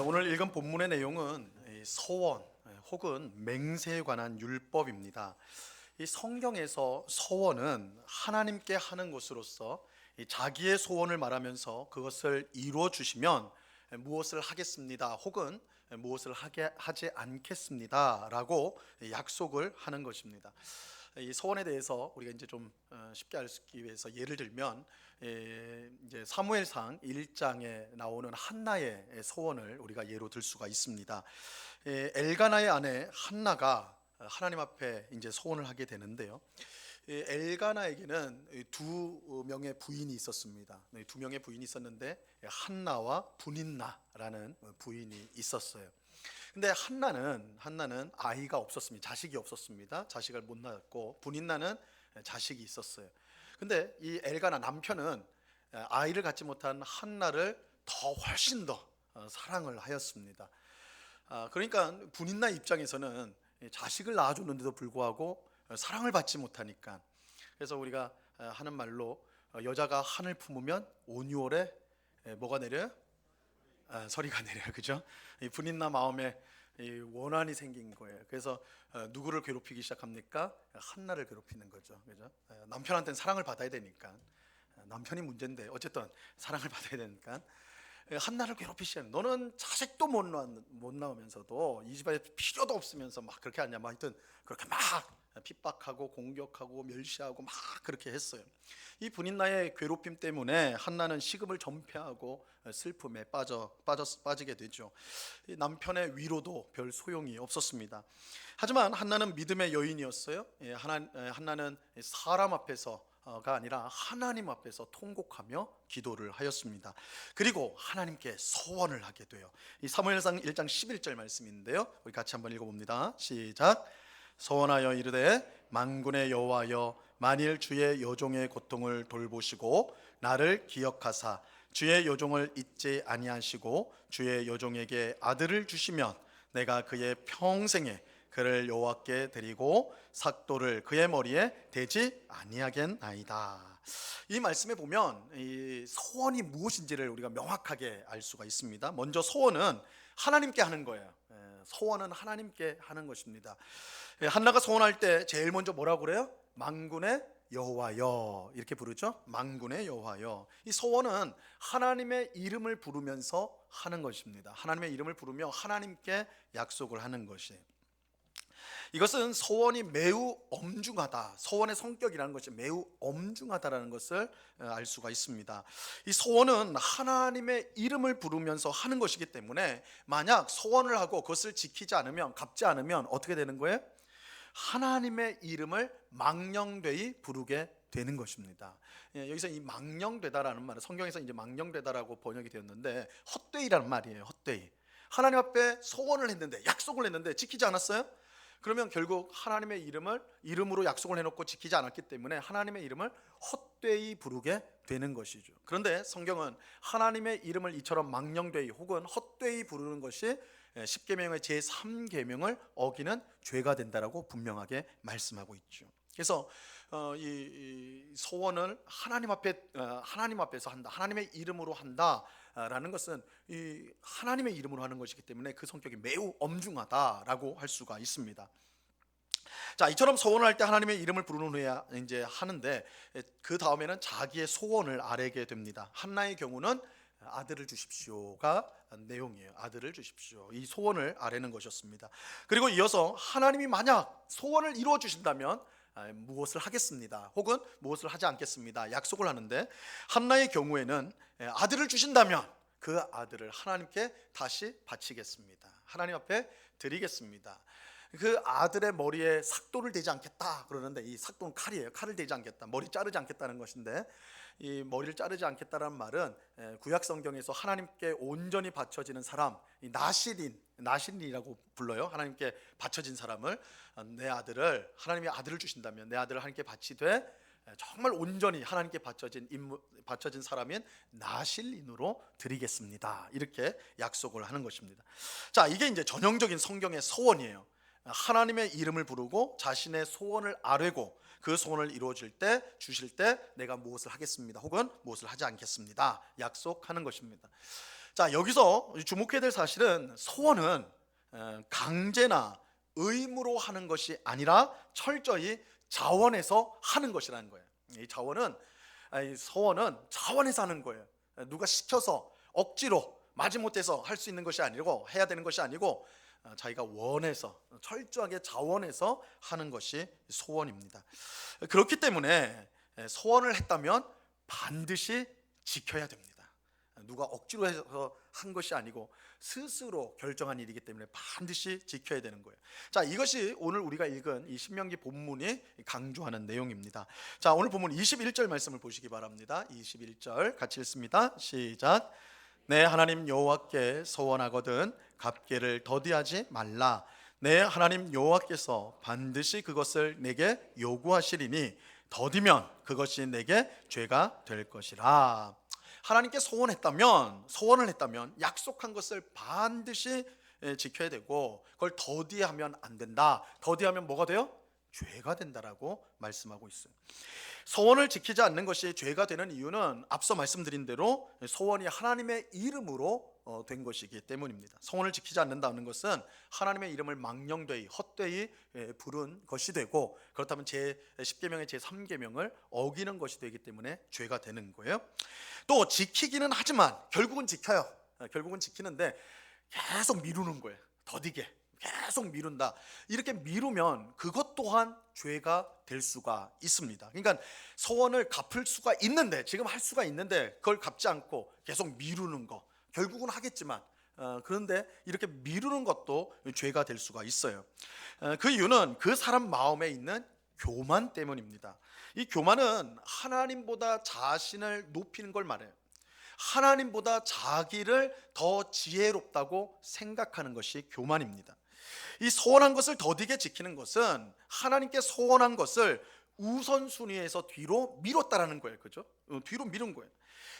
오늘 읽은 본문의 내용은 이 서원 혹은 맹세에 관한 율법입니다. 이 성경에서 서원은 하나님께 하는 것으로서 이 자기의 소원을 말하면서 그것을 이루어 주시면 무엇을 하겠습니다 혹은 무엇을 하지 않겠습니다라고 약속을 하는 것입니다. 이 서원에 대해서 우리가 이제 좀 쉽게 알 수 있기 위해서 예를 들면 이제 사무엘상 1장에 나오는 한나의 소원을 우리가 예로 들 수가 있습니다. 엘가나의 아내 한나가 하나님 앞에 이제 소원을 하게 되는데요. 엘가나에게는 두 명의 부인이 있었습니다. 두 명의 부인이 있었는데 한나와 분인나라는 부인이 있었어요. 근데 한나는 아이가 없었습니다. 자식이 없었습니다. 자식을 못 낳았고 분인나는 자식이 있었어요. 근데 이 엘가나 남편은 아이를 갖지 못한 한나를 훨씬 더 사랑을 하였습니다. 그러니까 분인나 입장에서는 자식을 낳아줬는데도 불구하고 사랑을 받지 못하니까, 그래서 우리가 하는 말로 여자가 한을 품으면 온유월에 뭐가 내려요? 서리가 내려요. 그죠? 이 분인나 마음에 이 원한이 생긴 거예요. 그래서 누구를 괴롭히기 시작합니까? 한나를 괴롭히는 거죠. 그죠? 남편한테는 사랑을 받아야 되니까, 남편이 문제인데 어쨌든 사랑을 받아야 되니까 한나를 괴롭히기 시작. 너는 자식도 못 낳으면서도 이 집에 필요도 없으면서 막 그렇게 하냐. 막 하여튼 그렇게 막 핍박하고 공격하고 멸시하고 막 그렇게 했어요. 이 분인나의 괴롭힘 때문에 한나는 식음을 전폐하고 슬픔에 빠지게 되죠. 남편의 위로도 별 소용이 없었습니다. 하지만 한나는 믿음의 여인이었어요. 한나는 사람 앞에서가 아니라 하나님 앞에서 통곡하며 기도를 하였습니다. 그리고 하나님께 소원을 하게 돼요. 이 사무엘상 1장 11절 말씀인데요, 우리 같이 한번 읽어봅니다. 시작. 소원하여 이르되 만군의 여호와여, 만일 주의 여종의 고통을 돌보시고 나를 기억하사 주의 여종을 잊지 아니하시고 주의 여종에게 아들을 주시면 내가 그의 평생에 그를 여호와께 드리고 삭도를 그의 머리에 대지 아니하겠나이다. 이 말씀에 보면 이 소원이 무엇인지를 우리가 명확하게 알 수가 있습니다. 먼저 소원은 하나님께 하는 거예요. 소원은 하나님께 하는 것입니다. 한나가 소원할 때 제일 먼저 뭐라고 그래요? 만군의 여호와여, 이렇게 부르죠. 만군의 여호와여. 이 소원은 하나님의 이름을 부르면서 하는 것입니다. 하나님의 이름을 부르며 하나님께 약속을 하는 것이, 이것은 소원이 매우 엄중하다, 소원의 성격이라는 것이 매우 엄중하다라는 것을 알 수가 있습니다. 이 소원은 하나님의 이름을 부르면서 하는 것이기 때문에 만약 소원을 하고 그것을 지키지 않으면, 갚지 않으면 어떻게 되는 거예요? 하나님의 이름을 망령되이 부르게 되는 것입니다. 여기서 이 망령되다라는 말은 성경에서 이제 망령되다라고 번역이 되었는데 헛되이라는 말이에요. 헛되이. 하나님 앞에 소원을 했는데, 약속을 했는데 지키지 않았어요? 그러면 결국 하나님의 이름으로 약속을 해놓고 지키지 않았기 때문에 하나님의 이름을 헛되이 부르게 되는 것이죠. 그런데 성경은 하나님의 이름을 이처럼 망령되이 혹은 헛되이 부르는 것이 십계명의 제3계명을 어기는 죄가 된다라고 분명하게 말씀하고 있죠. 그래서 이 소원을 하나님 앞에서 한다, 하나님의 이름으로 한다라는 것은 이 하나님의 이름으로 하는 것이기 때문에 그 성격이 매우 엄중하다라고 할 수가 있습니다. 자, 이처럼 소원을 할 때 하나님의 이름을 부르는 후에 이제 하는데, 그 다음에는 자기의 소원을 아뢰게 됩니다. 한나의 경우는 아들을 주십시오가 내용이에요. 아들을 주십시오. 이 소원을 아뢰는 것이었습니다. 그리고 이어서 하나님이 만약 소원을 이루어 주신다면 무엇을 하겠습니다 혹은 무엇을 하지 않겠습니다 약속을 하는데, 한나의 경우에는 아들을 주신다면 그 아들을 하나님께 다시 바치겠습니다. 하나님 앞에 드리겠습니다. 그 아들의 머리에 삭도를 대지 않겠다 그러는데, 이 삭도는 칼이에요. 칼을 대지 않겠다, 머리 자르지 않겠다는 것인데, 이 머리를 자르지 않겠다는 말은 구약 성경에서 하나님께 온전히 바쳐지는 사람, 이 나실인이라고 불러요. 하나님께 바쳐진 사람을, 내 아들을, 하나님이 아들을 주신다면 내 아들을 하나님께 바치되 정말 온전히 하나님께 바쳐진 사람인 나실인으로 드리겠습니다, 이렇게 약속을 하는 것입니다. 자, 이게 이제 전형적인 성경의 소원이에요. 하나님의 이름을 부르고 자신의 소원을 아뢰고 그 소원을 주실 때 내가 무엇을 하겠습니다 혹은 무엇을 하지 않겠습니다 약속하는 것입니다. 자, 여기서 주목해야 될 사실은 소원은 강제나 의무로 하는 것이 아니라 철저히 자원해서 하는 것이라는 거예요. 이 소원은 자원해서 하는 거예요. 누가 시켜서 억지로 마지못해서 할 수 있는 것이 아니고, 해야 되는 것이 아니고, 자기가 원해서 철저하게 자원해서 하는 것이 소원입니다. 그렇기 때문에 소원을 했다면 반드시 지켜야 됩니다. 누가 억지로 해서 한 것이 아니고 스스로 결정한 일이기 때문에 반드시 지켜야 되는 거예요. 자, 이것이 오늘 우리가 읽은 이 신명기 본문이 강조하는 내용입니다. 자, 오늘 본문 21절 말씀을 보시기 바랍니다. 21절 같이 읽습니다. 시작. 내 하나님 여호와께 소원하거든 갚기를 더디하지 말라. 내 하나님 여호와께서 반드시 그것을 내게 요구하시리니 더디면 그것이 내게 죄가 될 것이라. 하나님께 소원을 했다면 약속한 것을 반드시 지켜야 되고, 그걸 더디하면 안 된다. 더디하면 뭐가 돼요? 죄가 된다라고 말씀하고 있어요. 소원을 지키지 않는 것이 죄가 되는 이유는 앞서 말씀드린 대로 소원이 하나님의 이름으로 된 것이기 때문입니다. 소원을 지키지 않는다는 것은 하나님의 이름을 망령되이 헛되이 부른 것이 되고, 그렇다면 제10계명의 제3계명을 어기는 것이 되기 때문에 죄가 되는 거예요. 또 지키기는 하지만 결국은 지켜요. 결국은 지키는데 계속 미루는 거예요. 더디게 계속 미룬다. 이렇게 미루면 그것 또한 죄가 될 수가 있습니다. 그러니까 소원을 갚을 수가 있는데, 지금 할 수가 있는데 그걸 갚지 않고 계속 미루는 거, 결국은 하겠지만 그런데 이렇게 미루는 것도 죄가 될 수가 있어요. 그 이유는 그 사람 마음에 있는 교만 때문입니다. 이 교만은 하나님보다 자신을 높이는 걸 말해요. 하나님보다 자기를 더 지혜롭다고 생각하는 것이 교만입니다. 이 소원한 것을 더디게 지키는 것은 하나님께 소원한 것을 우선순위에서 뒤로 미뤘다라는 거예요. 그죠? 뒤로 미룬 거예요.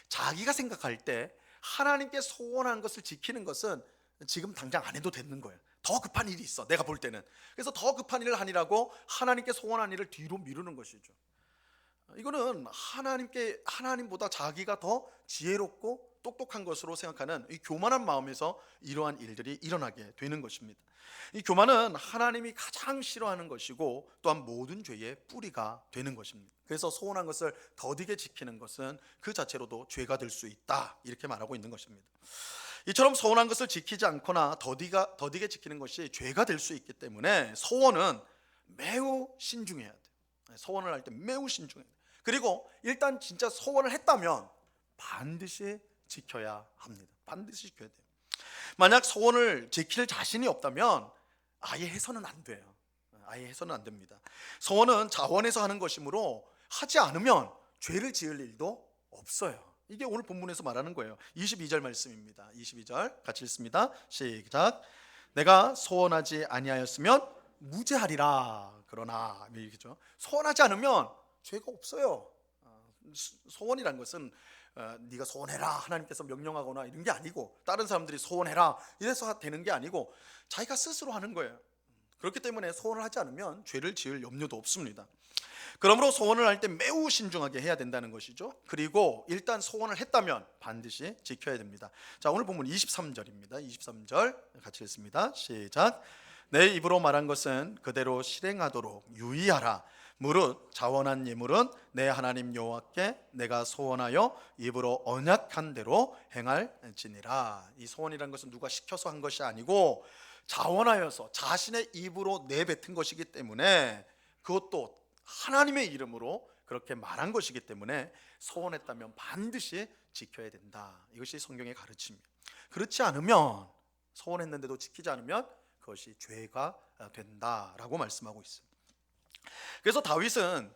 자기가 생각할 때 하나님께 소원한 것을 지키는 것은 지금 당장 안 해도 되는 거예요. 더 급한 일이 있어, 내가 볼 때는. 그래서 더 급한 일을 하니라고 하나님께 소원한 일을 뒤로 미루는 것이죠. 이거는 하나님보다 자기가 더 지혜롭고 똑똑한 것으로 생각하는 이 교만한 마음에서 이러한 일들이 일어나게 되는 것입니다. 이 교만은 하나님이 가장 싫어하는 것이고 또한 모든 죄의 뿌리가 되는 것입니다. 그래서 소원한 것을 더디게 지키는 것은 그 자체로도 죄가 될 수 있다, 이렇게 말하고 있는 것입니다. 이처럼 소원한 것을 지키지 않거나 더디게 지키는 것이 죄가 될 수 있기 때문에 소원은 매우 신중해야 돼요. 소원을 할 때 매우 신중해야 돼요. 그리고 일단 진짜 소원을 했다면 반드시 지켜야 합니다. 반드시 지켜야 돼요. 만약 소원을 지킬 자신이 없다면 아예 해서는 안 돼요. 아예 해서는 안 됩니다. 소원은 자원해서 하는 것이므로 하지 않으면 죄를 지을 일도 없어요. 이게 오늘 본문에서 말하는 거예요. 22절 말씀입니다. 22절 같이 읽습니다. 시작. 내가 소원하지 아니하였으면 무죄하리라. 그러나 이렇게죠. 소원하지 않으면 죄가 없어요. 소원이란 것은 네가 소원해라 하나님께서 명령하거나 이런 게 아니고, 다른 사람들이 소원해라 이래서 되는 게 아니고 자기가 스스로 하는 거예요. 그렇기 때문에 소원을 하지 않으면 죄를 지을 염려도 없습니다. 그러므로 소원을 할 때 매우 신중하게 해야 된다는 것이죠. 그리고 일단 소원을 했다면 반드시 지켜야 됩니다. 자, 오늘 본문 23절입니다. 23절 같이 읽습니다. 시작. 내 입으로 말한 것은 그대로 실행하도록 유의하라. 무릇 자원한 예물은 내 하나님 여호와께 내가 소원하여 입으로 언약한 대로 행할지니라. 이 소원이라는 것은 누가 시켜서 한 것이 아니고 자원하여서 자신의 입으로 내뱉은 것이기 때문에, 그것도 하나님의 이름으로 그렇게 말한 것이기 때문에 소원했다면 반드시 지켜야 된다. 이것이 성경의 가르침이에요. 그렇지 않으면, 소원했는데도 지키지 않으면 그것이 죄가 된다라고 말씀하고 있습니다. 그래서 다윗은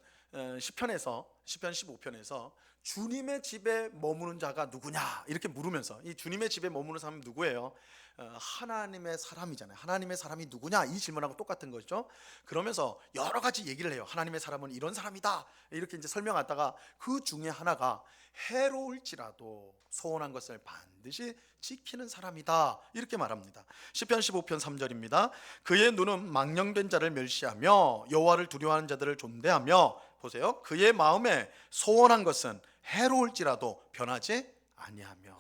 시편 15편에서 주님의 집에 머무는 자가 누구냐 이렇게 물으면서, 이 주님의 집에 머무는 사람이 누구예요? 하나님의 사람이잖아요. 하나님의 사람이 누구냐 이 질문하고 똑같은 거죠. 그러면서 여러 가지 얘기를 해요. 하나님의 사람은 이런 사람이다 이렇게 이제 설명하다가 그 중에 하나가 해로울지라도 소원한 것을 반드시 지키는 사람이다 이렇게 말합니다. 시편 15편 3절입니다. 그의 눈은 망령된 자를 멸시하며 여호와를 두려워하는 자들을 존대하며, 보세요, 그의 마음에 소원한 것은 해로울지라도 변하지 아니하며.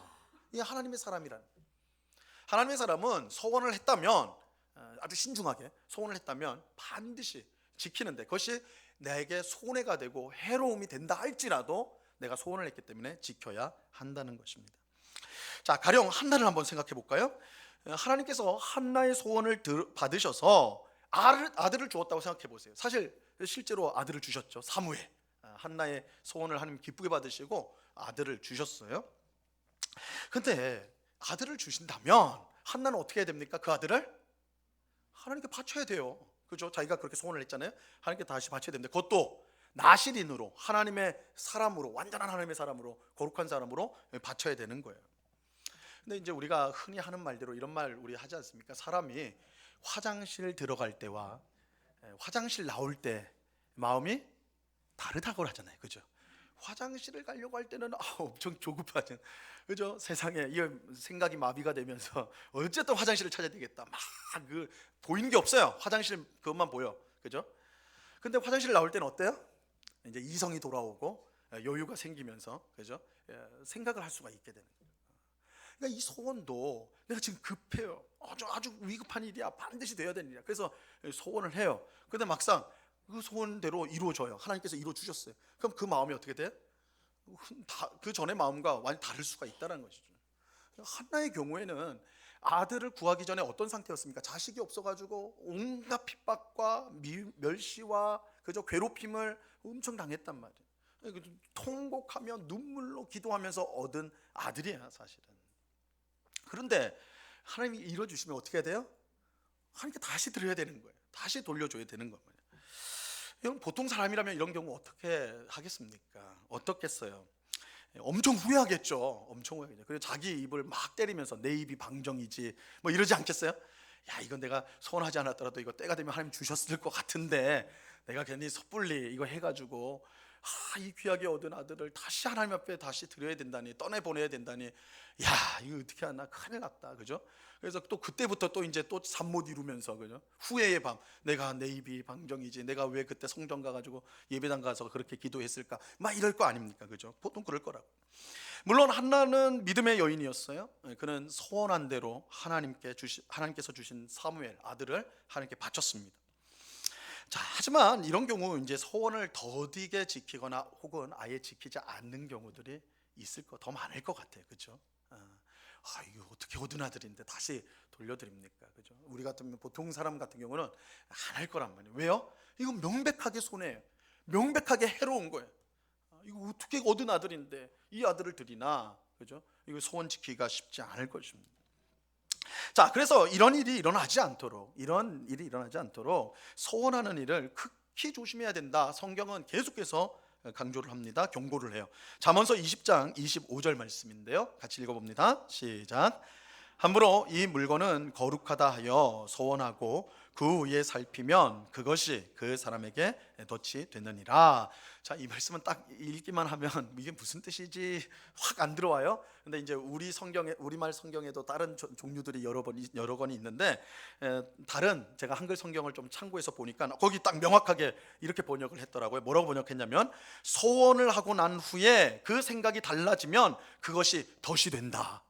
이게 하나님의 사람이라는 거예요. 하나님의 사람은 소원을 했다면 아주 신중하게 소원을 했다면 반드시 지키는데, 그것이 내게 손해가 되고 해로움이 된다 할지라도 내가 소원을 했기 때문에 지켜야 한다는 것입니다. 자, 가령 한나를 한번 생각해 볼까요? 하나님께서 한나의 소원을 받으셔서 아들을 주었다고 생각해 보세요. 사실 실제로 아들을 주셨죠. 사무엘. 한나의 소원을 하나님 기쁘게 받으시고 아들을 주셨어요. 근데 아들을 주신다면 한나는 어떻게 해야 됩니까? 그 아들을 하나님께 바쳐야 돼요. 그죠? 자기가 그렇게 소원을 했잖아요. 하나님께 다시 바쳐야 됩니다. 그것도 나실인으로, 하나님의 사람으로, 완전한 하나님의 사람으로, 거룩한 사람으로 바쳐야 되는 거예요. 근데 이제 우리가 흔히 하는 말대로 이런 말 우리 하지 않습니까? 사람이 화장실 들어갈 때와 화장실 나올 때 마음이 다르다고 하잖아요. 그죠? 화장실을 가려고 할 때는 엄청 조급하죠. 그죠? 세상에 이 생각이 마비가 되면서 어쨌든 화장실을 찾아야 되겠다. 막 그 보이는 게 없어요. 화장실 그것만 보여. 그죠? 근데 화장실 나올 때는 어때요? 이제 이성이 돌아오고 여유가 생기면서, 그죠? 생각을 할 수가 있게 되는 거예요. 그러니까 이 소원도 내가 지금 급해요. 아주 위급한 일이야. 반드시 돼야 되는 일이야. 그래서 소원을 해요. 근데 막상 그 소원대로 이루어져요. 하나님께서 이루어 주셨어요. 그럼 그 마음이 어떻게 돼? 그 전의 마음과 완전히 다를 수가 있다는 것이죠. 한나의 경우에는 아들을 구하기 전에 어떤 상태였습니까? 자식이 없어가지고 온갖 핍박과 멸시와 그저 괴롭힘을 엄청 당했단 말이에요. 통곡하며 눈물로 기도하면서 얻은 아들이야, 사실은. 그런데 하나님이 이뤄주시면 어떻게 해야 돼요? 하나님께 다시 드려야 되는 거예요. 다시 돌려줘야 되는 거예요. 여러분, 보통 사람이라면 이런 경우 어떻게 하겠습니까? 어떻겠어요? 엄청 후회하겠죠. 엄청 후회하겠죠. 그리고 자기 입을 막 때리면서 내 입이 방정이지 뭐 이러지 않겠어요? 야, 이건 내가 소원하지 않았더라도 이거 때가 되면 하나님 주셨을 것 같은데 내가 괜히 섣불리 이거 해가지고 이 귀하게 얻은 아들을 다시 하나님 앞에 다시 드려야 된다니, 떠내보내야 된다니, 야, 이거 어떻게 하나, 큰일 났다. 그죠? 그래서 또 그때부터 또 이제 또 잠 못 이루면서, 그죠? 후회의 밤, 내가 내 입이 방정이지, 내가 왜 그때 성전 가가지고 예배당 가서 그렇게 기도했을까, 막 이럴 거 아닙니까? 그죠? 보통 그럴 거라고. 물론 한나는 믿음의 여인이었어요. 그는 소원한 대로 하나님께서 주신 사무엘 아들을 하나님께 바쳤습니다. 자, 하지만 이런 경우 이제 소원을 더디게 지키거나 혹은 아예 지키지 않는 경우들이 더 많을 것 같아요. 그렇죠? 이거 어떻게 얻은 아들인데 다시 돌려드립니까? 그죠? 우리 같으면 보통 사람 같은 경우는 안 할 거란 말이에요. 왜요? 이거 명백하게 손해예요. 명백하게 해로운 거예요. 이거 어떻게 얻은 아들인데 이 아들을 드리나, 그죠? 이거 소원 지키기가 쉽지 않을 것입니다. 자, 그래서 이런 일이 일어나지 않도록 소원하는 일을 극히 조심해야 된다. 성경은 계속해서 강조를 합니다. 경고를 해요. 잠언서 20장 25절 말씀인데요. 같이 읽어봅니다. 시작. 함부로 이 물건은 거룩하다 하여 소원하고 그 위에 살피면 그것이 그 사람에게 덫이 되느니라. 자, 이 말씀은 딱 읽기만 하면 이게 무슨 뜻이지 확 안 들어와요. 근데 이제 우리말 성경에도 다른 종류들이 여러 권이 있는데, 제가 한글 성경을 좀 참고해서 보니까 거기 딱 명확하게 이렇게 번역을 했더라고요. 뭐라고 번역했냐면, 소원을 하고 난 후에 그 생각이 달라지면 그것이 덫이 된다.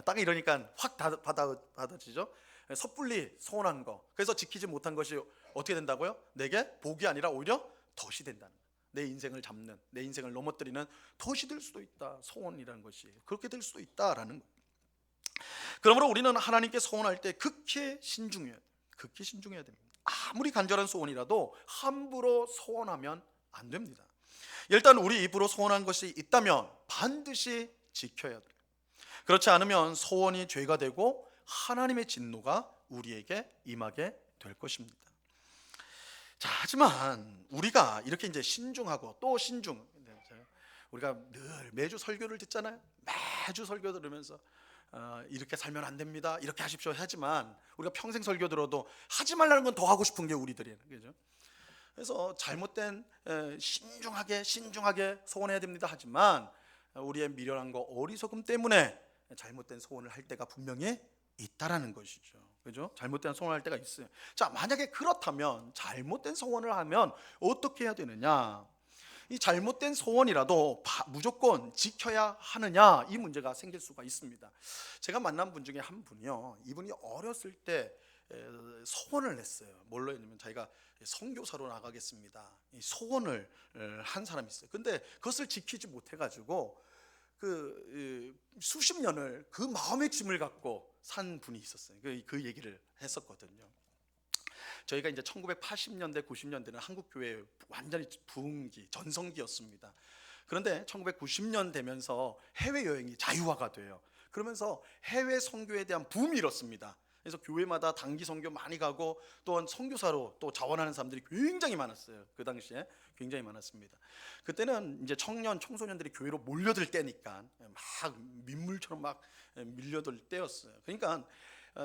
딱 이러니까 확 받아지죠. 섣불리 소원한 거, 그래서 지키지 못한 것이 어떻게 된다고요? 내게 복이 아니라 오히려 덫이 된다는 거예요. 내 인생을 잡는, 내 인생을 넘어뜨리는 덫이 될 수도 있다. 소원이라는 것이 그렇게 될 수도 있다라는 거예요. 그러므로 우리는 하나님께 소원할 때 극히 신중해야 돼요. 극히 신중해야 됩니다. 아무리 간절한 소원이라도 함부로 소원하면 안 됩니다. 일단 우리 입으로 소원한 것이 있다면 반드시 지켜야 돼요. 그렇지 않으면 소원이 죄가 되고 하나님의 진노가 우리에게 임하게 될 것입니다. 자, 하지만 우리가 이렇게 이제 신중하고 또 신중, 우리가 늘 매주 설교를 듣잖아요. 매주 설교 들으면서 이렇게 살면 안 됩니다, 이렇게 하십시오 하지만 우리가 평생 설교 들어도 하지 말라는 건 더 하고 싶은 게 우리들이에요. 그죠? 그래서 잘못된 신중하게 소원해야 됩니다 하지만 우리의 미련함과 어리석음 때문에 잘못된 소원을 할 때가 분명히 있다라는 것이죠. 그죠? 잘못된 소원을 할 때가 있어요. 자, 만약에 그렇다면 잘못된 소원을 하면 어떻게 해야 되느냐? 이 잘못된 소원이라도 무조건 지켜야 하느냐, 이 문제가 생길 수가 있습니다. 제가 만난 분 중에 한 분이요, 이분이 어렸을 때 소원을 했어요. 뭘로 했냐면 자기가 선교사로 나가겠습니다, 이 소원을 한 사람이 있어요. 근데 그것을 지키지 못해가지고 수십 년을 그 마음의 짐을 갖고 산 분이 있었어요. 그 얘기를 했었거든요. 저희가 이제 1980년대 90년대는 한국 교회 완전히 부흥기 전성기였습니다. 그런데 1990년 되면서 해외 여행이 자유화가 돼요. 그러면서 해외 선교에 대한 붐이 일었습니다. 그래서 교회마다 단기 선교 많이 가고 또한 선교사로 또 자원하는 사람들이 굉장히 많았어요. 그 당시에 굉장히 많았습니다. 그때는 이제 청년 청소년들이 교회로 몰려들 때니까 막 민물처럼 막 밀려들 때였어요. 그러니까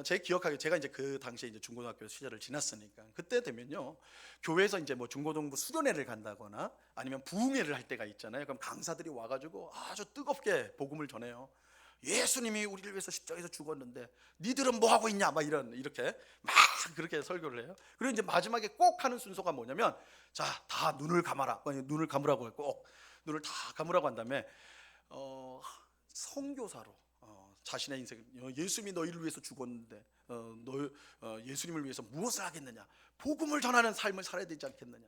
제 기억하기에 제가 이제 그 당시에 이제 중고등학교 시절을 지났으니까 그때 되면요, 교회에서 이제 뭐 중고등부 수련회를 간다거나 아니면 부흥회를 할 때가 있잖아요. 그럼 강사들이 와가지고 아주 뜨겁게 복음을 전해요. 예수님이 우리를 위해서 십자가에서 죽었는데 니들은 뭐 하고 있냐, 막 이렇게 막 그렇게 설교를 해요. 그리고 이제 마지막에 꼭 하는 순서가 뭐냐면, 자, 다 눈을 감아라. 눈을 감으라고 해요. 꼭 눈을 다 감으라고 한 다음에 선교사로 자신의 인생, 예수님이 너희를 위해서 죽었는데 예수님을 위해서 무엇을 하겠느냐, 복음을 전하는 삶을 살아야 되지 않겠느냐,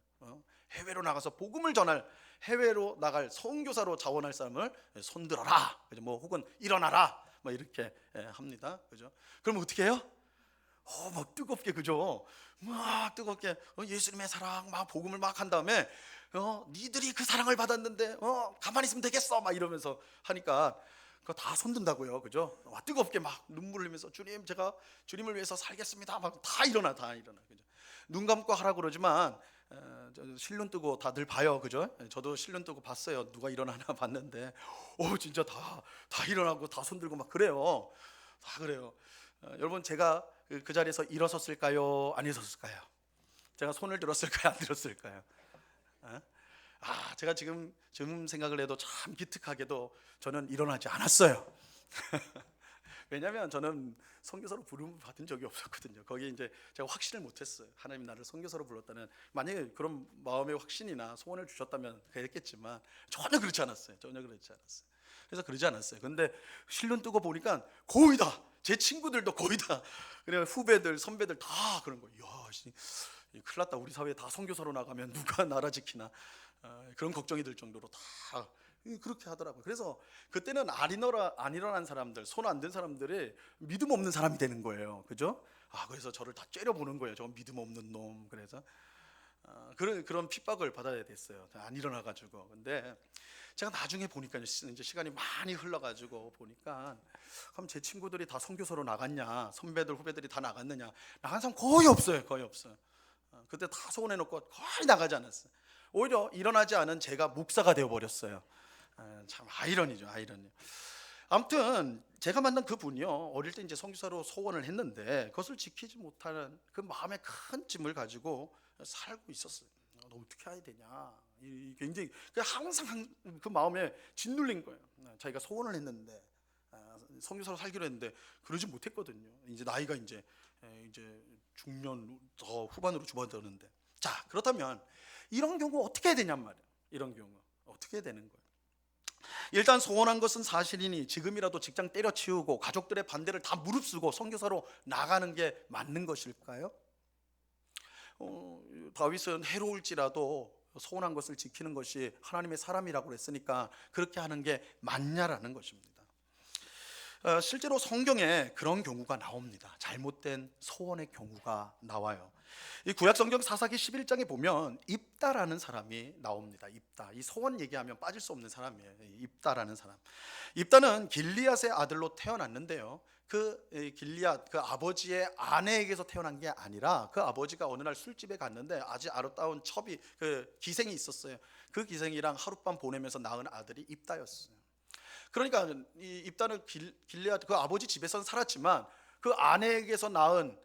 해외로 나가서 복음을 전할, 해외로 나갈 선교사로 자원할 사람을 손들어라, 그죠? 뭐 혹은 일어나라, 뭐 이렇게 합니다, 그죠? 그럼 어떻게 해요? 막 뜨겁게, 그죠? 막 뜨겁게 예수님의 사랑 막 복음을 막 한 다음에 니들이 그 사랑을 받았는데 가만히 있으면 되겠어, 막 이러면서 하니까 그거 다 손든다고요, 그죠? 와, 뜨겁게 막 눈물 흘리면서 주님, 제가 주님을 위해서 살겠습니다, 막 다 일어나, 그죠? 눈 감고 하라고 그러지만 실눈 뜨고 다들 봐요, 그죠? 저도 실눈 뜨고 봤어요. 누가 일어나나 봤는데 진짜 다 일어나고 다 손들고 막 그래요. 다 그래요. 여러분, 제가 그 자리에서 일어섰을까요, 안 일어섰을까요? 제가 손을 들었을까요, 안 들었을까요? 제가 지금 생각을 해도 참 기특하게도 저는 일어나지 않았어요. 왜냐하면 저는 선교사로 부름을 받은 적이 없었거든요. 거기에 이제 제가 확신을 못했어요. 하나님 나를 선교사로 불렀다는, 만약에 그런 마음의 확신이나 소원을 주셨다면 그랬겠지만 전혀 그렇지 않았어요. 그래서 그러지 않았어요. 근데 실눈 뜨고 보니까 거의 다, 제 친구들도 거의 다, 그래, 후배들 선배들 다 그런 거예요. 야, 큰일 났다. 우리 사회에 다 선교사로 나가면 누가 나라 지키나, 그런 걱정이 들 정도로 다 그렇게 하더라고요. 그래서 그때는 안 일어난 사람들, 손 안 든 사람들이 믿음 없는 사람이 되는 거예요, 그죠? 그래서 저를 다 째려보는 거예요. 저 믿음 없는 놈. 그래서 그런 핍박을 받아야 됐어요, 안 일어나가지고. 근데 제가 나중에 보니까 이제 시간이 많이 흘러가지고 보니까, 그럼 제 친구들이 다 선교사로 나갔냐, 선배들 후배들이 다 나갔느냐, 나간 사람 거의 없어요. 그때 다 소원해놓고 거의 나가지 않았어요. 오히려 일어나지 않은 제가 목사가 되어버렸어요. 참 아이러니죠. 아무튼 제가 만난 그 분이요, 어릴 때 이제 선교사로 소원을 했는데 그것을 지키지 못하는 그 마음의 큰 짐을 가지고 살고 있었어요. 너 어떻게 해야 되냐, 굉장히 항상 그 마음에 짓눌린 거예요. 자기가 소원을 했는데, 선교사로 살기로 했는데 그러지 못했거든요. 이제 나이가 이제 중년 더 후반으로 접어드는데, 자, 그렇다면 이런 경우 어떻게 해야 되냔 말이에요. 이런 경우 어떻게 해야 되는 거예요? 일단 소원한 것은 사실이니 지금이라도 직장 때려치우고 가족들의 반대를 다 무릅쓰고 선교사로 나가는 게 맞는 것일까요? 다윗은 해로울지라도 소원한 것을 지키는 것이 하나님의 사람이라고 했으니까 그렇게 하는 게 맞냐라는 것입니다. 실제로 성경에 그런 경우가 나옵니다. 잘못된 소원의 경우가 나와요. 이 구약 성경 사사기 11장에 보면 입다라는 사람이 나옵니다. 입다, 이 소원 얘기하면 빠질 수 없는 사람이에요. 입다라는 사람. 입다는 길리앗의 아들로 태어났는데요, 그 길리앗, 그 아버지의 아내에게서 태어난 게 아니라 그 아버지가 어느 날 술집에 갔는데 아주 아름다운 첩이, 그 기생이 있었어요. 그 기생이랑 하룻밤 보내면서 낳은 아들이 입다였어요. 그러니까 이 입다는 길리앗 그 아버지 집에서는 살았지만 그 아내에게서 낳은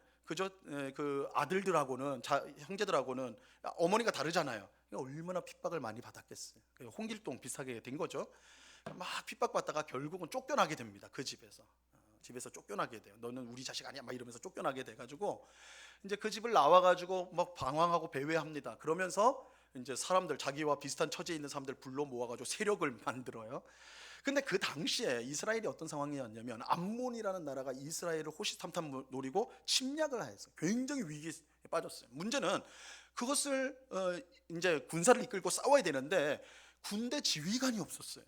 그 아들들하고는, 형제들하고는 어머니가 다르잖아요. 얼마나 핍박을 많이 받았겠어요. 홍길동 비슷하게 된 거죠. 막 핍박받다가 결국은 쫓겨나게 됩니다. 그 집에서 쫓겨나게 돼요. 너는 우리 자식 아니야, 막 이러면서 쫓겨나게 돼가지고 이제 그 집을 나와가지고 막 방황하고 배회합니다. 그러면서 이제 사람들, 자기와 비슷한 처지에 있는 사람들 불러 모아가지고 세력을 만들어요. 근데 그 당시에 이스라엘이 어떤 상황이었냐면 암몬이라는 나라가 이스라엘을 호시탐탐 노리고 침략을 해서 굉장히 위기에 빠졌어요. 문제는 그것을 이제 군사를 이끌고 싸워야 되는데 군대 지휘관이 없었어요.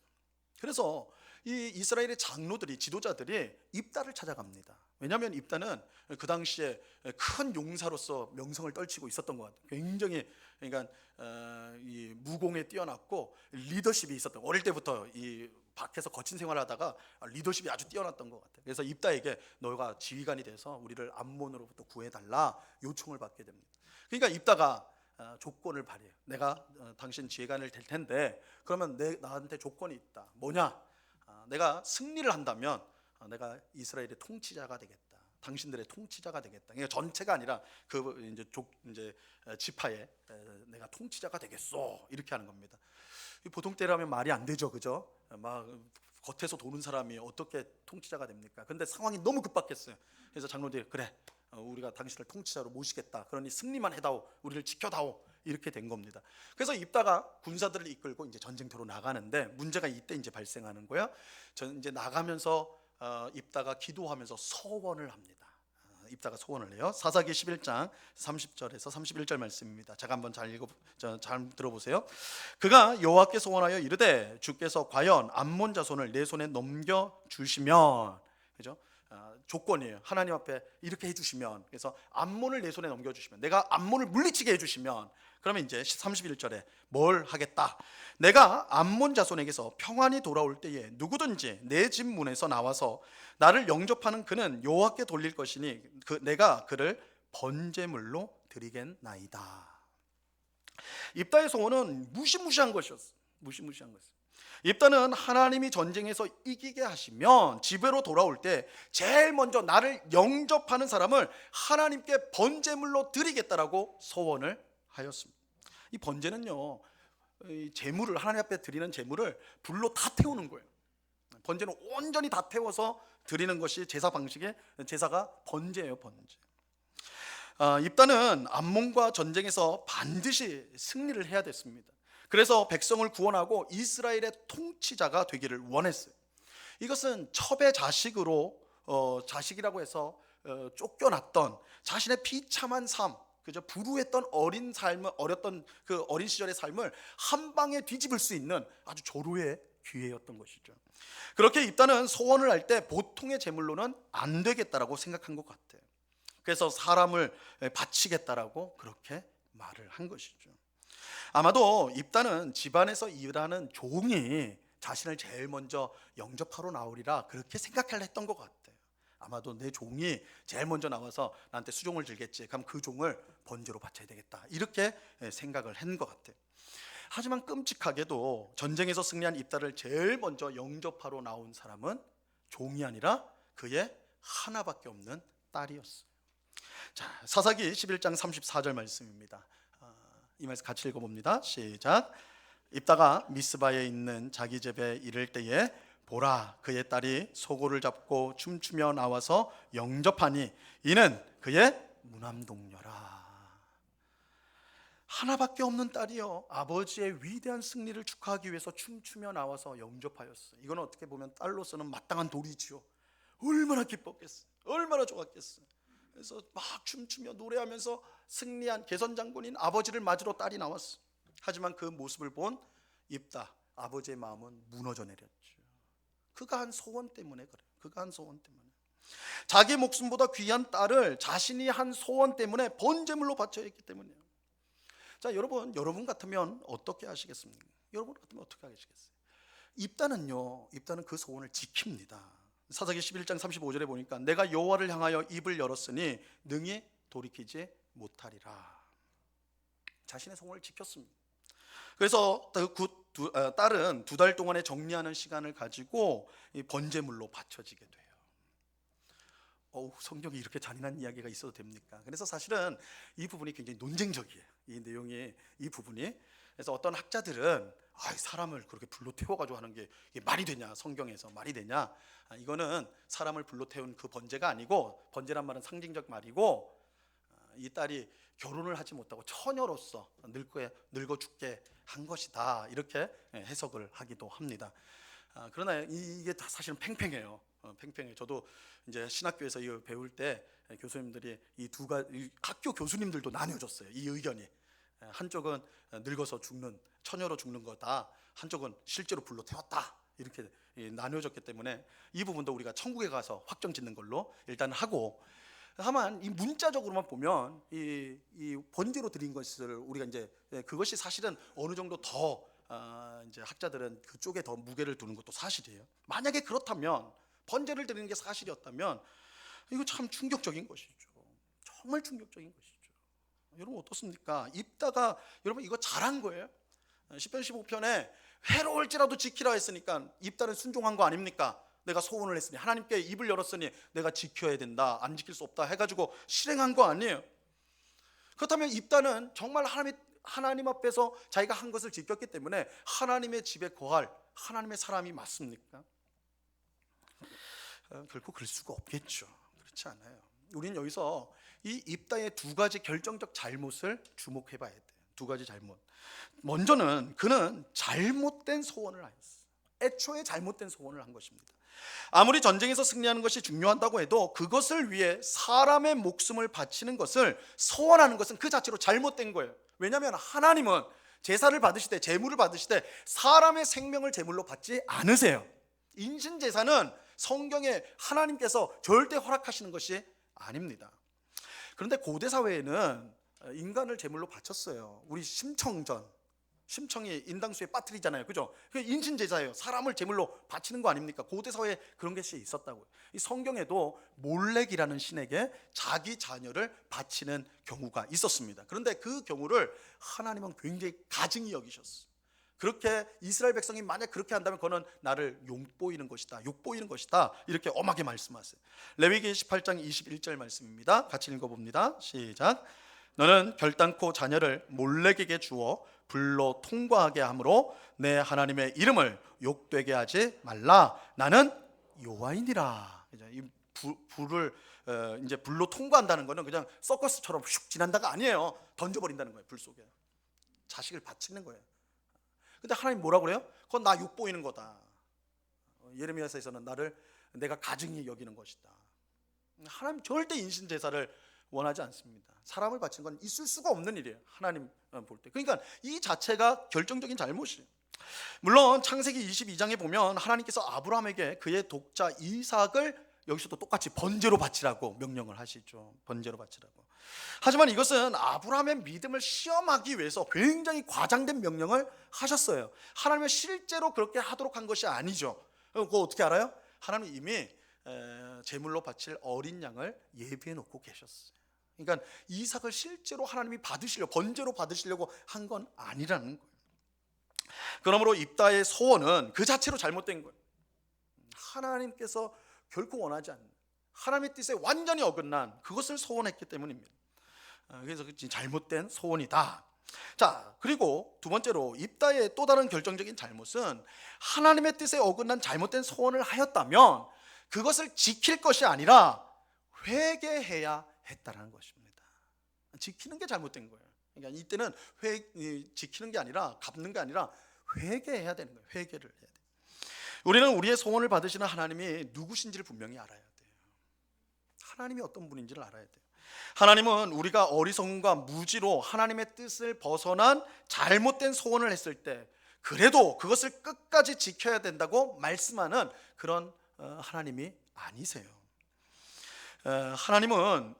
그래서 이 이스라엘의 장로들이, 지도자들이 입다를 찾아갑니다. 왜냐하면 입다는 그 당시에 큰 용사로서 명성을 떨치고 있었던 것 같아요. 굉장히 그러니까 이 무공에 뛰어났고 리더십이 있었던, 어릴 때부터 이 밖에서 거친 생활하다가 리더십이 아주 뛰어났던 것 같아요. 그래서 입다에게 너가 지휘관이 돼서 우리를 암몬으로부터 구해달라 요청을 받게 됩니다. 그러니까 입다가 조건을 발휘해요. 내가 당신 지휘관을 될 텐데 그러면 나한테 조건이 있다. 뭐냐? 내가 승리를 한다면 내가 이스라엘의 통치자가 되겠다. 당신들의 통치자가 되겠다. 그러니까 전체가 아니라 그 이제 지파에 내가 통치자가 되겠소. 이렇게 하는 겁니다. 보통 때라면 말이 안 되죠, 그죠? 막 겉에서 도는 사람이 어떻게 통치자가 됩니까? 근데 상황이 너무 급박했어요. 그래서 장로들이 그래, 우리가 당신을 통치자로 모시겠다. 그러니 승리만 해다오, 우리를 지켜다오. 이렇게 된 겁니다. 그래서 입다가 군사들을 이끌고 이제 전쟁터로 나가는데 문제가 이때 이제 발생하는 거야. 이제 나가면서 입다가 기도하면서 서원을 합니다. 입다가 소원을 해요. 사사기 11장 30절에서 31절 말씀입니다. 제가 한번 잘 들어보세요. 그가 여호와께 소원하여 이르되 주께서 과연 암몬 자손을 내 손에 넘겨 주시면, 그죠? 조건이에요. 하나님 앞에 이렇게 해주시면, 그래서 암몬을 내 손에 넘겨주시면, 내가 암몬을 물리치게 해주시면, 그러면 이제 31절에 뭘 하겠다. 내가 암몬 자손에게서 평안히 돌아올 때에 누구든지 내 집 문에서 나와서 나를 영접하는 그는 여호와께 돌릴 것이니 내가 그를 번제물로 드리겠나이다. 입다의 소원은 무시무시한 것이었어요. 무시무시한 것이었어요. 입다는 하나님이 전쟁에서 이기게 하시면 집으로 돌아올 때 제일 먼저 나를 영접하는 사람을 하나님께 번제물로 드리겠다라고 소원을 하였습니다. 이 번제는요, 이 제물을, 하나님 앞에 드리는 제물을 불로 다 태우는 거예요. 번제는 온전히 다 태워서 드리는 것이 제사 방식의, 제사가 번제예요, 번제. 입다는 암몬과 전쟁에서 반드시 승리를 해야 됐습니다. 그래서 백성을 구원하고 이스라엘의 통치자가 되기를 원했어요. 이것은 첩의 자식이라고 해서 쫓겨났던 자신의 비참한 삶, 그저 불우했던 어렸던 그 어린 시절의 삶을 한 방에 뒤집을 수 있는 아주 조로의 기회였던 것이죠. 그렇게 입다는 소원을 할 때 보통의 제물로는 안 되겠다라고 생각한 것 같아요. 그래서 사람을 바치겠다라고 그렇게 말을 한 것이죠. 아마도 입다는 집안에서 일하는 종이 자신을 제일 먼저 영접하러 나오리라 그렇게 생각을 했던 것 같아요. 아마도 내 종이 제일 먼저 나와서 나한테 수종을 들겠지. 그럼 그 종을 번제로 바쳐야 되겠다. 이렇게 생각을 한 것 같아요. 하지만 끔찍하게도 전쟁에서 승리한 입다를 제일 먼저 영접하러 나온 사람은 종이 아니라 그의 하나밖에 없는 딸이었어요. 자, 사사기 11장 34절 말씀입니다. 이 말씀 같이 읽어봅니다. 시작. 입다가 미스바에 있는 자기 집에 이를 때에 보라, 그의 딸이 소고를 잡고 춤추며 나와서 영접하니 이는 그의 무남동녀라. 하나밖에 없는 딸이요, 아버지의 위대한 승리를 축하하기 위해서 춤추며 나와서 영접하였어요. 이건 어떻게 보면 딸로서는 마땅한 도리지요. 얼마나 기뻤겠어요. 얼마나 좋았겠어요. 그래서 막 춤추며 노래하면서 승리한 개선장군인 아버지를 맞으러 딸이 나왔어. 하지만 그 모습을 본 입다, 아버지의 마음은 무너져 내렸죠. 그가 한 소원 때문에 그래요. 그가 한 소원 때문에. 자기 목숨보다 귀한 딸을 자신이 한 소원 때문에 번제물로 바쳐야 했기 때문이에요. 자, 여러분 같으면 어떻게 하시겠습니까? 여러분 같으면 어떻게 하시겠어요? 입다는 그 소원을 지킵니다. 사사기 11장 35절에 보니까 내가 여호와를 향하여 입을 열었으니 능히 돌이키지 못하리라. 자신의 소원을 지켰습니다. 그래서 딸은 2달 동안의 정리하는 시간을 가지고 번제물로 바쳐지게 돼요. 성경에 이렇게 잔인한 이야기가 있어도 됩니까? 그래서 사실은 이 부분이 굉장히 논쟁적이에요. 이 내용이, 이 부분이. 그래서 어떤 학자들은 사람을 그렇게 불로 태워가지고 하는 게 이게 말이 되냐, 성경에서 말이 되냐, 이거는 사람을 불로 태운 그 번제가 아니고, 번제란 말은 상징적 말이고, 이 딸이 결혼을 하지 못하고 처녀로서 늙어 죽게 한 것이다, 이렇게 해석을 하기도 합니다. 그러나 이게 다 사실은 팽팽해요. 팽팽해. 저도 이제 신학교에서 이거 배울 때 교수님들이 이 두 가지, 학교 교수님들도 나뉘어졌어요. 이 의견이 한쪽은 늙어서 죽는, 처녀로 죽는 거다, 한쪽은 실제로 불로 태웠다, 이렇게 나뉘어졌기 때문에 이 부분도 우리가 천국에 가서 확정 짓는 걸로 일단 하고, 다만 이 문자적으로만 보면 이 번제로 드린 것을 우리가 이제 그것이 사실은 어느 정도 더 이제 학자들은 그쪽에 더 무게를 두는 것도 사실이에요. 만약에 그렇다면, 번제를 드리는 게 사실이었다면 이거 참 충격적인 것이죠. 정말 충격적인 것이죠. 여러분 어떻습니까? 입다가 여러분 이거 잘한 거예요. 시편 15편에 해로울지라도 지키라 했으니까 입다는 순종한 거 아닙니까? 내가 소원을 했으니, 하나님께 입을 열었으니 내가 지켜야 된다, 안 지킬 수 없다 해가지고 실행한 거 아니에요. 그렇다면 입다는 정말 하나님 앞에서 자기가 한 것을 지켰기 때문에 하나님의 집에 거할 하나님의 사람이 맞습니까? 결코 그럴 수가 없겠죠. 그렇지 않아요. 우리는 여기서 이 입다의 두 가지 결정적 잘못을 주목해 봐야 돼요. 두 가지 잘못. 먼저는 그는 잘못된 소원을 하였어요. 애초에 잘못된 소원을 한 것입니다. 아무리 전쟁에서 승리하는 것이 중요하다고 해도 그것을 위해 사람의 목숨을 바치는 것을 소원하는 것은 그 자체로 잘못된 거예요. 왜냐하면 하나님은 제사를 받으실 때, 제물을 받으실 때 사람의 생명을 제물로 받지 않으세요. 인신제사는 성경에 하나님께서 절대 허락하시는 것이 아닙니다. 그런데 고대 사회에는 인간을 제물로 바쳤어요. 우리 심청이 인당수에 빠뜨리잖아요, 그죠? 그게 인신제사예요. 사람을 제물로 바치는 거 아닙니까? 고대 사회에 그런 것이 있었다고요. 이 성경에도 몰렉이라는 신에게 자기 자녀를 바치는 경우가 있었습니다. 그런데 그 경우를 하나님은 굉장히 가증히 여기셨어요. 그렇게 이스라엘 백성이 만약 그렇게 한다면 그거는 나를 욕보이는 것이다, 이렇게 엄하게 말씀하세요. 레위기 18장 21절 말씀입니다. 같이 읽어봅니다. 시작. 너는 결단코 자녀를 몰렉에게 주어 불로 통과하게 함으로 내 하나님의 이름을 욕되게 하지 말라. 나는 여호와이니라. 이 불을 이제 불로 통과한다는 거는 그냥 서커스처럼 슉 지난다가 아니에요. 던져버린다는 거예요. 불 속에 자식을 바치는 거예요. 근데 하나님 뭐라고 그래요? 그건 나 욕보이는 거다. 예레미야서에서는 나를 내가 가증히 여기는 것이다. 하나님 절대 인신제사를 원하지 않습니다. 사람을 바치는 건 있을 수가 없는 일이에요, 하나님 볼 때. 그러니까 이 자체가 결정적인 잘못이에요. 물론 창세기 22장에 보면 하나님께서 아브라함에게 그의 독자 이삭을 여기서도 똑같이 번제로 바치라고 명령을 하시죠. 번제로 바치라고. 하지만 이것은 아브라함의 믿음을 시험하기 위해서 굉장히 과장된 명령을 하셨어요. 하나님은 실제로 그렇게 하도록 한 것이 아니죠. 그거 어떻게 알아요? 하나님은 이미 제물로 바칠 어린 양을 예비해 놓고 계셨어요. 그러니까 이삭을 실제로 하나님이 번제로 받으시려고 한 건 아니라는 거예요. 그러므로 입다의 소원은 그 자체로 잘못된 거예요. 하나님께서 결코 원하지 않는, 하나님의 뜻에 완전히 어긋난 그것을 소원했기 때문입니다. 그래서 잘못된 소원이다. 자, 그리고 두 번째로 입다의 또 다른 결정적인 잘못은 하나님의 뜻에 어긋난 잘못된 소원을 하였다면 그것을 지킬 것이 아니라 회개해야 했다라는 것입니다. 지키는 게 잘못된 거예요. 그러니까 이때는 지키는 게 아니라 갚는 게 아니라 회개해야 되는 거예요. 회개를 해야 돼요. 우리는 우리의 소원을 받으시는 하나님이 누구신지를 분명히 알아야 돼요. 하나님이 어떤 분인지를 알아야 돼요. 하나님은 우리가 어리석음과 무지로 하나님의 뜻을 벗어난 잘못된 소원을 했을 때 그래도 그것을 끝까지 지켜야 된다고 말씀하는 그런 하나님이 아니세요. 하나님은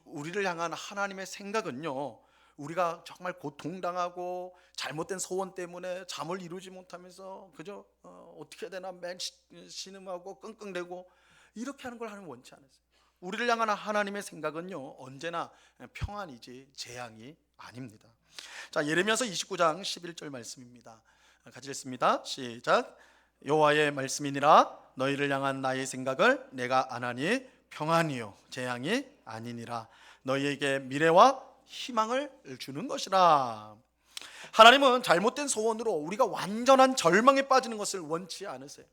우리를 향한 하나님의 생각은요, 우리가 정말 고통당하고 잘못된 소원 때문에 잠을 이루지 못하면서 그저 어떻게 해야 되나 맨 신음하고 끙끙대고 이렇게 하는 걸 하나님 원치 않으세요. 우리를 향한 하나님의 생각은요, 언제나 평안이지 재앙이 아닙니다. 자, 예레미야서 29장 11절 말씀입니다. 같이 읽습니다. 시작. 여호와의 말씀이니라. 너희를 향한 나의 생각을 내가 아나니 평안이요 재앙이 아니니라. 너희에게 미래와 희망을 주는 것이라. 하나님은 잘못된 소원으로 우리가 완전한 절망에 빠지는 것을 원치 않으세요.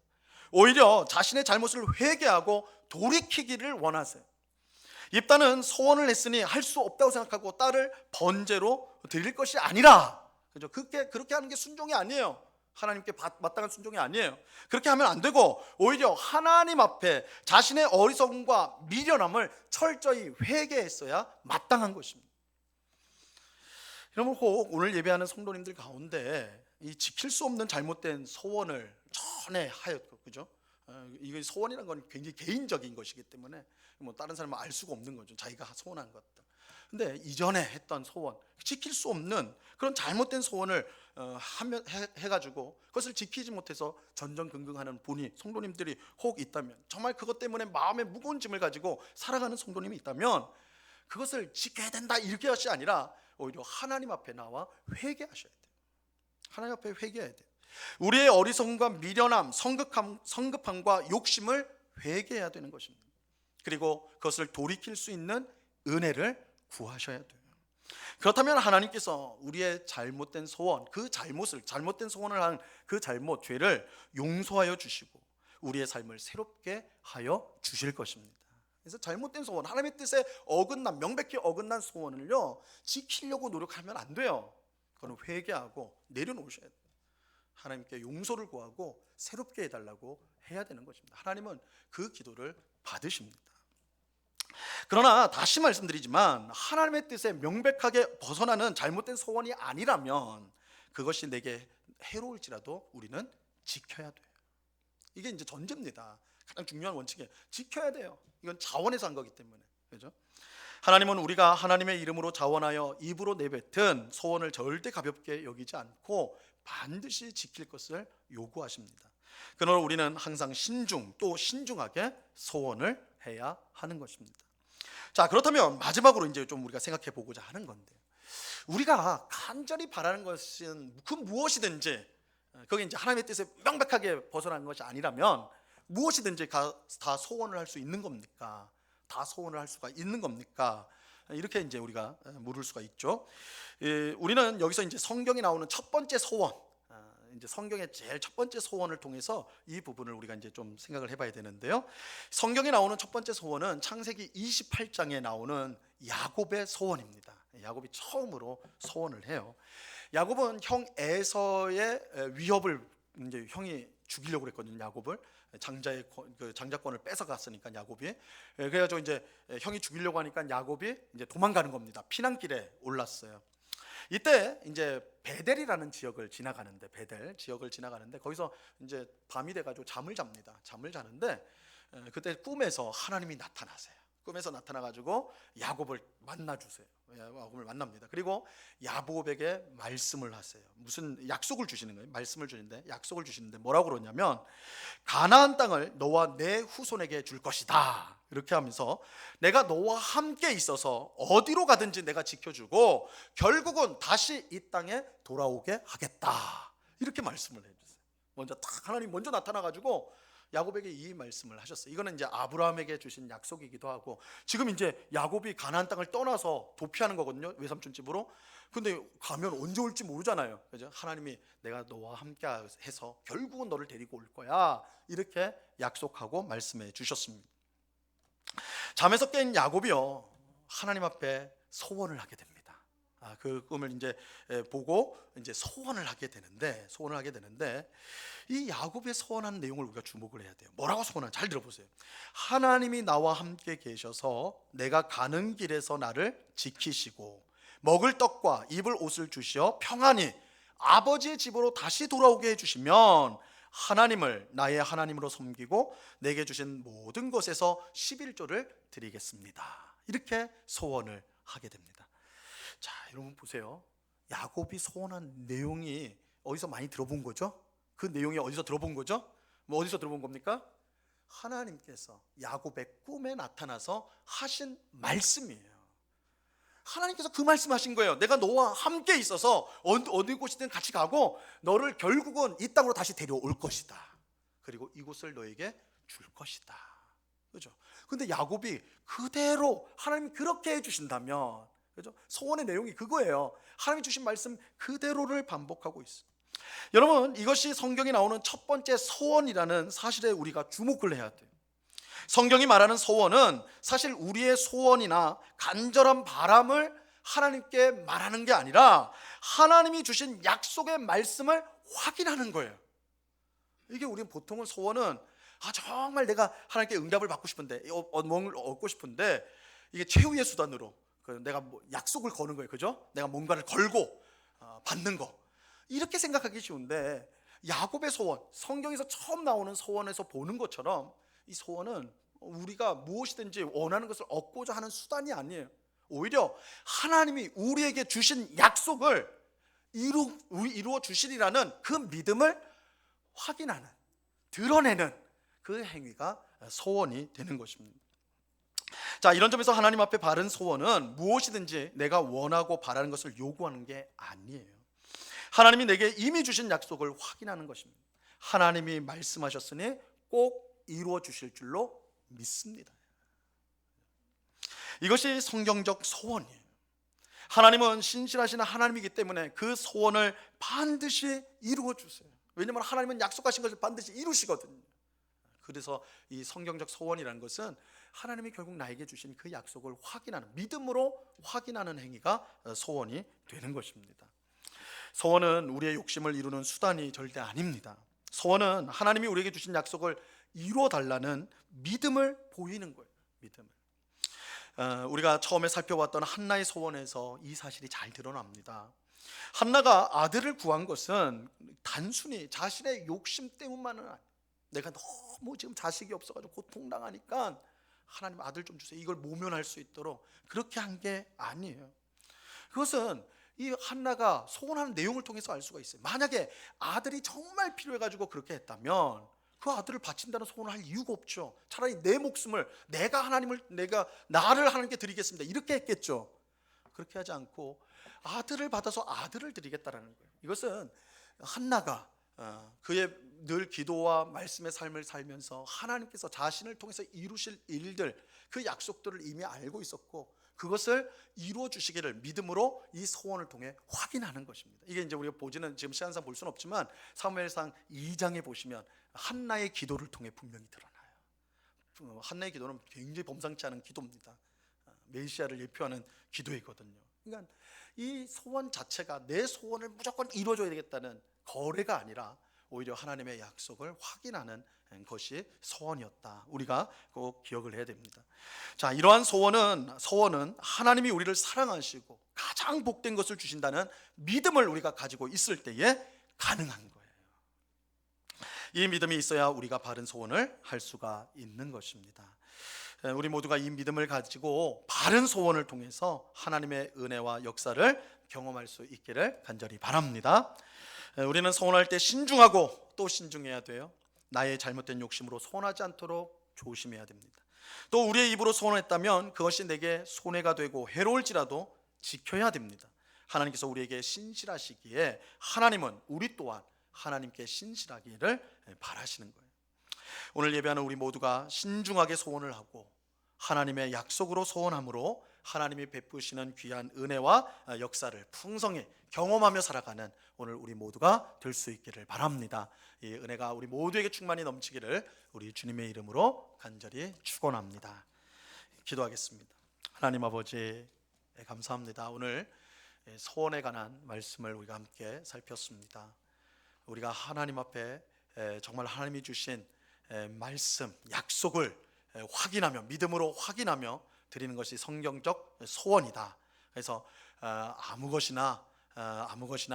오히려 자신의 잘못을 회개하고 돌이키기를 원하세요. 입다는 소원을 했으니 할 수 없다고 생각하고 딸을 번제로 드릴 것이 아니라, 그죠? 그렇게 하는 게 순종이 아니에요. 하나님께 마땅한 순종이 아니에요. 그렇게 하면 안 되고 오히려 하나님 앞에 자신의 어리석음과 미련함을 철저히 회개했어야 마땅한 것입니다. 여러분, 혹 오늘 예배하는 성도님들 가운데 이 지킬 수 없는 잘못된 소원을 전에 하였고, 그죠? 이거 소원이라는 건 굉장히 개인적인 것이기 때문에 뭐 다른 사람은 알 수가 없는 거죠. 자기가 소원한 것들. 근데 이전에 했던 소원, 지킬 수 없는 그런 잘못된 소원을 해가지고 그것을 지키지 못해서 전전긍긍하는 분이, 성도님들이 혹 있다면, 정말 그것 때문에 마음에 무거운 짐을 가지고 살아가는 성도님이 있다면 그것을 지켜야 된다 이렇게 것이 아니라 오히려 하나님 앞에 나와 회개하셔야 돼요. 하나님 앞에 회개해야 돼요. 우리의 어리석음과 미련함, 성급함과 욕심을 회개해야 되는 것입니다. 그리고 그것을 돌이킬 수 있는 은혜를 구하셔야 돼요. 그렇다면 하나님께서 우리의 잘못된 소원, 잘못된 소원을 한 그 잘못, 죄를 용서하여 주시고 우리의 삶을 새롭게 하여 주실 것입니다. 그래서 잘못된 소원, 하나님의 뜻에 명백히 어긋난 소원을요 지키려고 노력하면 안 돼요. 그건 회개하고 내려놓으셔야 돼요. 하나님께 용서를 구하고 새롭게 해달라고 해야 되는 것입니다. 하나님은 그 기도를 받으십니다. 그러나 다시 말씀드리지만 하나님의 뜻에 명백하게 벗어나는 잘못된 소원이 아니라면 그것이 내게 해로울지라도 우리는 지켜야 돼요. 이게 이제 전제입니다. 가장 중요한 원칙이에요. 지켜야 돼요. 이건 자원에서 한 거기 때문에, 그렇죠? 하나님은 우리가 하나님의 이름으로 자원하여 입으로 내뱉은 소원을 절대 가볍게 여기지 않고 반드시 지킬 것을 요구하십니다. 그러나 우리는 항상 또 신중하게 소원을 해야 하는 것입니다. 자, 그렇다면 마지막으로 이제 좀 우리가 생각해 보고자 하는 건데, 우리가 간절히 바라는 것은 그 무엇이든지, 그게 이제 하나님의 뜻에 명백하게 벗어난 것이 아니라면 무엇이든지 다 소원을 할 수 있는 겁니까? 다 소원을 할 수가 있는 겁니까? 이렇게 이제 우리가 물을 수가 있죠. 우리는 여기서 이제 성경에 나오는 첫 번째 소원, 이제 성경의 제일 첫 번째 소원을 통해서 이 부분을 우리가 이제 좀 생각을 해봐야 되는데요. 성경에 나오는 첫 번째 소원은 창세기 28장에 나오는 야곱의 소원입니다. 야곱이 처음으로 소원을 해요. 야곱은 형 에서의 위협을, 이제 형이 죽이려고 그랬거든요. 야곱을 장자권을 뺏어갔으니까 야곱이. 그래가지고 이제 형이 죽이려고 하니까 야곱이 이제 도망가는 겁니다. 피난길에 올랐어요. 이때 이제 베델이라는 지역을 지나가는데 거기서 이제 밤이 돼가지고 잠을 잡니다. 잠을 자는데 그때 꿈에서 하나님이 나타나세요. 꿈에서 나타나가지고 야곱을 만나주세요. 야곱을 만납니다. 그리고 야곱에게 말씀을 하세요. 무슨 약속을 주시는 거예요. 약속을 주시는데 뭐라고 그러냐면, 가나안 땅을 너와 내 후손에게 줄 것이다. 이렇게 하면서 내가 너와 함께 있어서 어디로 가든지 내가 지켜주고 결국은 다시 이 땅에 돌아오게 하겠다. 이렇게 말씀을 해주세요. 하나님 먼저 나타나가지고 야곱에게 이 말씀을 하셨어요. 이거는 이제 아브라함에게 주신 약속이기도 하고, 지금 이제 야곱이 가나안 땅을 떠나서 도피하는 거거든요. 외삼촌 집으로. 근데 가면 언제 올지 모르잖아요. 그죠? 하나님이 내가 너와 함께 해서 결국은 너를 데리고 올 거야. 이렇게 약속하고 말씀해 주셨습니다. 잠에서 깬 야곱이요, 하나님 앞에 소원을 하게 됩니다. 그 꿈을 이제 보고 이제 소원을 하게 되는데 이 야곱의 소원한 내용을 우리가 주목을 해야 돼요. 뭐라고 소원하는지 잘 들어보세요. 하나님이 나와 함께 계셔서 내가 가는 길에서 나를 지키시고 먹을 떡과 입을 옷을 주시어 평안히 아버지의 집으로 다시 돌아오게 해주시면 하나님을 나의 하나님으로 섬기고 내게 주신 모든 것에서 11조를 드리겠습니다. 이렇게 소원을 하게 됩니다. 자, 여러분 보세요. 야곱이 소원한 내용이 어디서 많이 들어본 거죠? 그 내용이 어디서 들어본 거죠? 어디서 들어본 겁니까? 하나님께서 야곱의 꿈에 나타나서 하신 말씀이에요. 하나님께서 그 말씀하신 거예요. 내가 너와 함께 있어서 어디 곳이든 같이 가고 너를 결국은 이 땅으로 다시 데려올 것이다. 그리고 이곳을 너에게 줄 것이다. 그렇죠? 근데 야곱이 그대로 하나님이 그렇게 해주신다면, 그렇죠? 소원의 내용이 그거예요. 하나님이 주신 말씀 그대로를 반복하고 있어요. 여러분, 이것이 성경에 나오는 첫 번째 소원이라는 사실에 우리가 주목을 해야 돼요. 성경이 말하는 소원은 사실 우리의 소원이나 간절한 바람을 하나님께 말하는 게 아니라 하나님이 주신 약속의 말씀을 확인하는 거예요. 이게 우리는 보통은 소원은 정말 내가 하나님께 응답을 받고 싶은데 뭔가를 얻고 싶은데 이게 최후의 수단으로 내가 약속을 거는 거예요. 그죠? 내가 뭔가를 걸고 받는 거, 이렇게 생각하기 쉬운데 야곱의 소원, 성경에서 처음 나오는 소원에서 보는 것처럼 이 소원은 우리가 무엇이든지 원하는 것을 얻고자 하는 수단이 아니에요. 오히려 하나님이 우리에게 주신 약속을 이루어 주시리라는 그 믿음을 확인하는, 드러내는 그 행위가 소원이 되는 것입니다. 자, 이런 점에서 하나님 앞에 바른 소원은 무엇이든지 내가 원하고 바라는 것을 요구하는 게 아니에요. 하나님이 내게 이미 주신 약속을 확인하는 것입니다. 하나님이 말씀하셨으니 꼭 이루어 주실 줄로 믿습니다. 이것이 성경적 소원이에요. 하나님은 신실하신 하나님이기 때문에 그 소원을 반드시 이루어 주세요. 왜냐하면 하나님은 약속하신 것을 반드시 이루시거든요. 그래서 이 성경적 소원이라는 것은 하나님이 결국 나에게 주신 그 약속을 확인하는, 믿음으로 확인하는 행위가 소원이 되는 것입니다. 소원은 우리의 욕심을 이루는 수단이 절대 아닙니다. 소원은 하나님이 우리에게 주신 약속을 이루어 달라는 믿음을 보이는 거예요. 믿음을. 우리가 처음에 살펴봤던 한나의 소원에서 이 사실이 잘 드러납니다. 한나가 아들을 구한 것은 단순히 자신의 욕심 때문만은 아니에요. 내가 너무 지금 자식이 없어가지고 고통당하니까 하나님 아들 좀 주세요, 이걸 모면할 수 있도록 그렇게 한 게 아니에요. 그것은 이 한나가 소원하는 내용을 통해서 알 수가 있어요. 만약에 아들이 정말 필요해가지고 그렇게 했다면 그 아들을 바친다는 소원을 할 이유가 없죠. 차라리 내 목숨을 내가 나를 하나님께 드리겠습니다, 이렇게 했겠죠. 그렇게 하지 않고 아들을 받아서 아들을 드리겠다라는 거예요. 이것은 한나가 그의 늘 기도와 말씀의 삶을 살면서 하나님께서 자신을 통해서 이루실 일들, 그 약속들을 이미 알고 있었고 그것을 이루어 주시기를 믿음으로 이 소원을 통해 확인하는 것입니다. 이게 이제 우리가 보지는 지금 시간상 볼 수는 없지만 사무엘상 2장에 보시면 한나의 기도를 통해 분명히 드러나요. 한나의 기도는 굉장히 범상치 않은 기도입니다. 메시아를 예표하는 기도이거든요. 그러니까 이 소원 자체가 내 소원을 무조건 이루어줘야 되겠다는 거래가 아니라 오히려 하나님의 약속을 확인하는 것이 소원이었다. 우리가 꼭 기억을 해야 됩니다. 자, 이러한 소원은 하나님이 우리를 사랑하시고 가장 복된 것을 주신다는 믿음을 우리가 가지고 있을 때에 가능한 거예요. 이 믿음이 있어야 우리가 바른 소원을 할 수가 있는 것입니다. 우리 모두가 이 믿음을 가지고 바른 소원을 통해서 하나님의 은혜와 역사를 경험할 수 있기를 간절히 바랍니다. 우리는 소원할 때 신중하고 또 신중해야 돼요. 나의 잘못된 욕심으로 소원하지 않도록 조심해야 됩니다. 또 우리의 입으로 소원했다면 그것이 내게 손해가 되고 해로울지라도 지켜야 됩니다. 하나님께서 우리에게 신실하시기에 하나님은 우리 또한 하나님께 신실하기를 바라시는 거예요. 오늘 예배하는 우리 모두가 신중하게 소원을 하고 하나님의 약속으로 소원함으로 하나님이 베푸시는 귀한 은혜와 역사를 풍성히 경험하며 살아가는 오늘 우리 모두가 될 수 있기를 바랍니다. 이 은혜가 우리 모두에게 충만히 넘치기를 우리 주님의 이름으로 간절히 축원합니다. 기도하겠습니다. 하나님 아버지, 감사합니다. 오늘 소원에 관한 말씀을 우리가 함께 살폈습니다. 우리가 하나님 앞에 정말 하나님이 주신 말씀, 약속을 확인하며 믿음으로 확인하며 드리는 것이 성경적 소원이다. 그래서 아무 것이나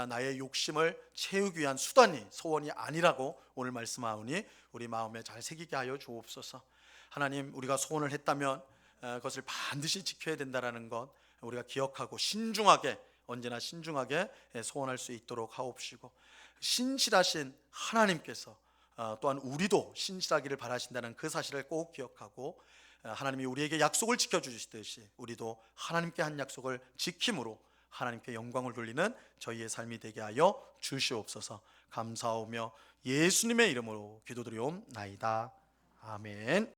나의 욕심을 채우기 위한 수단이 소원이 아니라고 오늘 말씀하오니 우리 마음에 잘 새기게 하여 주옵소서. 하나님, 우리가 소원을 했다면 그것을 반드시 지켜야 된다라는 것 우리가 기억하고 언제나 신중하게 소원할 수 있도록 하옵시고, 신실하신 하나님께서 또한 우리도 신실하기를 바라신다는 그 사실을 꼭 기억하고 하나님이 우리에게 약속을 지켜주시듯이 우리도 하나님께 한 약속을 지킴으로 하나님께 영광을 돌리는 저희의 삶이 되게 하여 주시옵소서. 감사하며 예수님의 이름으로 기도드리옵나이다. 아멘.